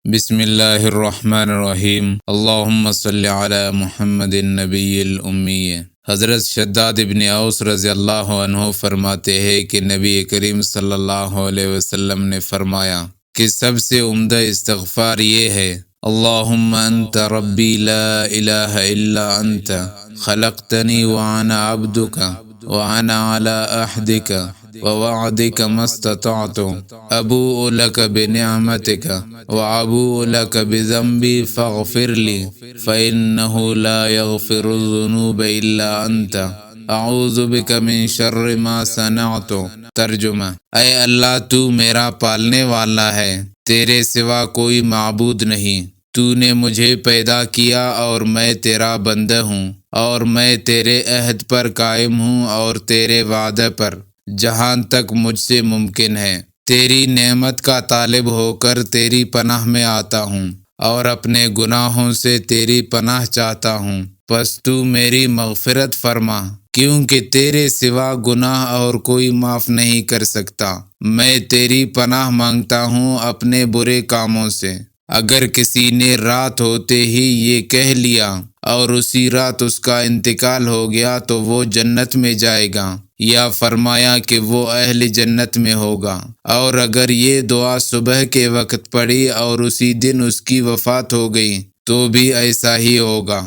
بسم اللہ الرحمن الرحیم، اللہم صلی علی محمد النبی الامی۔ حضرت شداد ابن اوس رضی اللہ عنہ فرماتے ہیں کہ نبی کریم صلی اللہ علیہ وسلم نے فرمایا کہ سب سے عمدہ استغفار یہ ہے: اللہم انت ربی لا الہ الا انت خلقتنی وانا عبدک وانا علی عہدک ووعدک ما استطعت ابوء لک بنعمتک وابوء لک بذنبی فاغفر لی فإنہ لا یغفر الذنوب الا انت اعوذ بک من شر ما صنعت۔ ترجمہ: اے اللہ، تو میرا پالنے والا ہے، تیرے سوا کوئی معبود نہیں۔ تو نے مجھے پیدا کیا اور میں تیرا بندہ ہوں، اور میں تیرے عہد پر قائم ہوں اور تیرے وعدے پر جہاں تک مجھ سے ممکن ہے۔ تیری نعمت کا طالب ہو کر تیری پناہ میں آتا ہوں اور اپنے گناہوں سے تیری پناہ چاہتا ہوں، پس تو میری مغفرت فرما، کیونکہ تیرے سوا گناہ اور کوئی معاف نہیں کر سکتا۔ میں تیری پناہ مانگتا ہوں اپنے برے کاموں سے۔ اگر کسی نے رات ہوتے ہی یہ کہہ لیا اور اسی رات اس کا انتقال ہو گیا تو وہ جنت میں جائے گا، یا فرمایا کہ وہ اہل جنت میں ہوگا۔ اور اگر یہ دعا صبح کے وقت پڑھی اور اسی دن اس کی وفات ہو گئی تو بھی ایسا ہی ہوگا۔